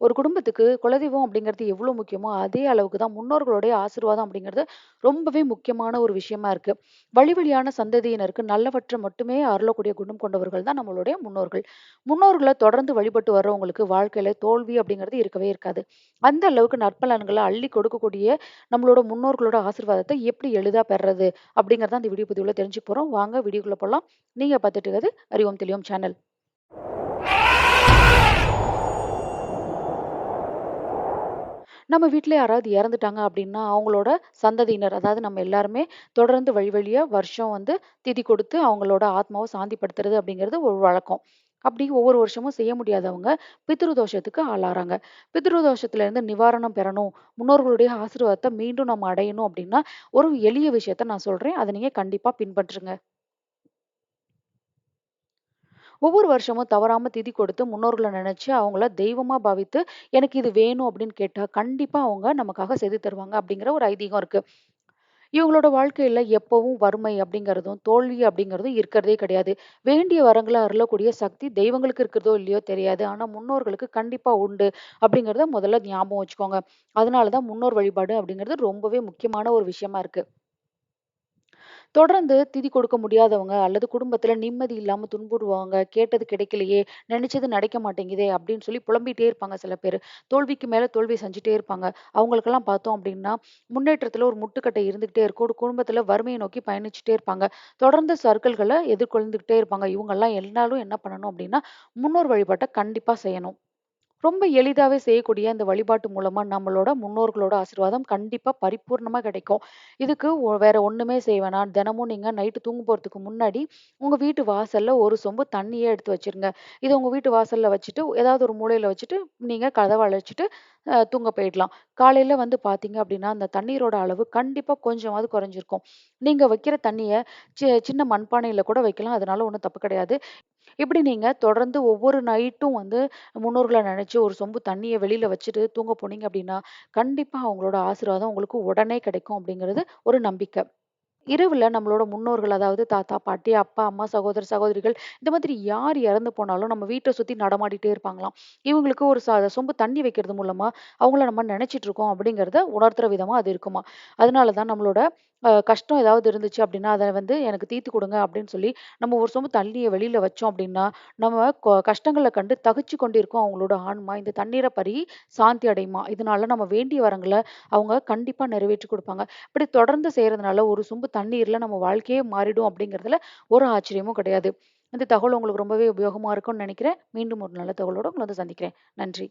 ஒரு குடும்பத்துக்கு குலதெய்வம் அப்படிங்கிறது எவ்வளோ முக்கியமோ, அதே அளவுக்கு தான் முன்னோர்களுடைய ஆசீர்வாதம் அப்படிங்கிறது ரொம்பவே முக்கியமான ஒரு விஷயமா இருக்கு. வழி வழியான சந்ததியினருக்கு நல்லவற்றை மட்டுமே அருளக்கூடிய குணம் கொண்டவர்கள் தான் நம்மளுடைய முன்னோர்கள். முன்னோர்கள தொடர்ந்து வழிபட்டு வர்றவங்களுக்கு வாழ்க்கையில தோல்வி அப்படிங்கிறது இருக்கவே இருக்காது. அந்த அளவுக்கு நற்பலன்கள அள்ளி கொடுக்கக்கூடிய நம்மளோட முன்னோர்களோட ஆசீர்வாதத்த எப்படி எளிதா பெறுறது? அப்படிங்கிறத இந்த வீடியோ பதிவுல தெரிஞ்சுக்க போறோம். வாங்க வீடியோக்குள்ள போலாம். நீங்க பார்த்துட்டு இருக்கிறது அறிவோம் தெளிவோம் சேனல். நம்ம வீட்ல யாராவது இறந்துட்டாங்க அப்படின்னா, அவங்களோட சந்ததியினர், அதாவது நம்ம எல்லாருமே தொடர்ந்து வழி வழியா வருஷம் திதி கொடுத்து அவங்களோட ஆத்மாவ சாந்திப்படுத்துறது அப்படிங்கிறது ஒரு வழக்கம். அப்படி ஒவ்வொரு வருஷமும் செய்ய முடியாதவங்க பித்ரு தோஷத்துக்கு ஆளாறாங்க. பித்ரு தோஷத்திலிருந்து நிவாரணம் பெறணும், முன்னோர்களுடைய ஆசீர்வாதத்த மீண்டும் நம்ம அடையணும் அப்படின்னா, ஒரு எளிய விஷயத்த நான் சொல்றேன். அத நீங்க கண்டிப்பா பின்பற்றுங்க. ஒவ்வொரு வருஷமும் தவறாம திதி கொடுத்து முன்னோர்கள நினைச்சு அவங்கள தெய்வமா பாவித்து, எனக்கு இது வேணும் அப்படின்னு கேட்டா, கண்டிப்பா அவங்க நமக்காக செய்து தருவாங்க அப்படிங்கிற ஒரு ஐதீகம் இருக்கு. இவங்களோட வாழ்க்கையில எப்பவும் வறுமை அப்படிங்கிறதும், தோல்வி அப்படிங்கிறதும் இருக்கிறதே கிடையாது. வேண்டிய வரங்கள அருளக்கூடிய சக்தி தெய்வங்களுக்கு இருக்கிறதோ இல்லையோ தெரியாது. ஆனா முன்னோர்களுக்கு கண்டிப்பா உண்டு அப்படிங்கிறத முதல்ல ஞாபகம் வச்சுக்கோங்க. அதனால தான் முன்னோர் வழிபாடு அப்படிங்கிறது ரொம்பவே முக்கியமான ஒரு விஷயமா இருக்கு. தொடர்ந்து திதி கொடுக்க முடியாதவங்க அல்லது குடும்பத்துல நிம்மதி இல்லாம துன்புறுவாங்க. கேட்டது கிடைக்கலையே, நினைச்சது நடக்க மாட்டேங்குதே அப்படின்னு சொல்லி புலம்பிட்டே இருப்பாங்க சில பேரு. தோல்விக்கு மேல தோல்வி செஞ்சுட்டே இருப்பாங்க. அவங்களுக்கெல்லாம் பார்த்தோம் அப்படின்னா, முன்னேற்றத்துல ஒரு முட்டுக்கட்டை இருந்துகிட்டே இருக்கும். ஒரு குடும்பத்துல வறுமையை நோக்கி பயணிச்சுட்டே இருப்பாங்க. தொடர்ந்து சர்க்கிள்கள எதிர்கொள்ந்துகிட்டே இருப்பாங்க. இவங்கலாம் எல்லாரும் என்ன பண்ணணும் அப்படின்னா, முன்னோர் வழிபாட்ட கண்டிப்பா செய்யணும். ரொம்ப எளிதாவே செய்யக்கூடிய இந்த வழிபாட்டு மூலமா நம்மளோட முன்னோர்களோட ஆசீர்வாதம் கண்டிப்பா பரிபூர்ணமா கிடைக்கும். இதுக்கு வேற ஒண்ணுமே செய்ய வேணாம். தினமும் நீங்க நைட்டு தூங்க போறதுக்கு முன்னாடி, உங்க வீட்டு வாசல்ல ஒரு சொம்பு தண்ணியே எடுத்து வச்சுருங்க. இத உங்க வீட்டு வாசல்ல வச்சுட்டு, ஏதாவது ஒரு மூலையில வச்சுட்டு, நீங்க கதவ அடைச்சுட்டு தூங்க போயிடலாம். காலையில பார்த்தீங்க அப்படின்னா, அந்த தண்ணீரோட அளவு கண்டிப்பா கொஞ்சமாவது குறைஞ்சிருக்கும். நீங்க வைக்கிற தண்ணிய சின்ன மண்பானையில கூட வைக்கலாம். அதனால ஒண்ணும் தப்பு கிடையாது. இப்படி நீங்க தொடர்ந்து ஒவ்வொரு நைட்டும் முன்னோர்கள நினைச்சு ஒரு சொம்பு தண்ணீய வெளியில வச்சுட்டு தூங்க போனீங்க அப்படின்னா, கண்டிப்பா அவங்களோட ஆசீர்வாதம் உங்களுக்கு உடனே கிடைக்கும் அப்படிங்கிறது ஒரு நம்பிக்கை. இரவுல நம்மளோட முன்னோர்கள், அதாவது தாத்தா, பாட்டி, அப்பா, அம்மா, சகோதர, சகோதரிகள் இந்த மாதிரி யார் இறந்து போனாலும் நம்ம வீட்ட சுத்தி நடமாடிட்டே இருப்பாங்களாம். இவங்களுக்கு ஒரு சொம்பு தண்ணி வைக்கிறது மூலமா அவங்கள நம்ம நினைச்சிட்டு இருக்கோம் அப்படிங்கிறத உணர்த்துற விதமா அது இருக்குமா. அதனால தான் நம்மளோட கஷ்டம் ஏதாவது இருந்துச்சு அப்படின்னா, அத எனக்கு தீர்த்து குடுங்க அப்படின்னு சொல்லி நம்ம ஒரு சொம்பு தண்ணிய வெளியில வச்சோம் அப்படின்னா, நம்ம கஷ்டங்கள கண்டு தகிச்சு கொண்டிருக்கும் அவங்களோட ஆன்மா இந்த தண்ணீர பருகி சாந்தி அடையுமா. இதனால நம்ம வேண்டிய வரங்கள அவங்க கண்டிப்பா நிறைவேற்றி குடுப்பாங்க. இப்படி தொடர்ந்து செய்றதுனால ஒரு சொம்பு தண்ணீர்ல நம்ம வாழ்க்கையே மாறிடும் அப்படிங்கிறதுல ஒரு ஆச்சரியமும் கிடையாது. இந்த தகவல் உங்களுக்கு ரொம்பவே உபயோகமா இருக்கும்னு நினைக்கிறேன். மீண்டும் ஒரு நல்ல தகவலோட உங்கள சந்திக்கிறேன். நன்றி.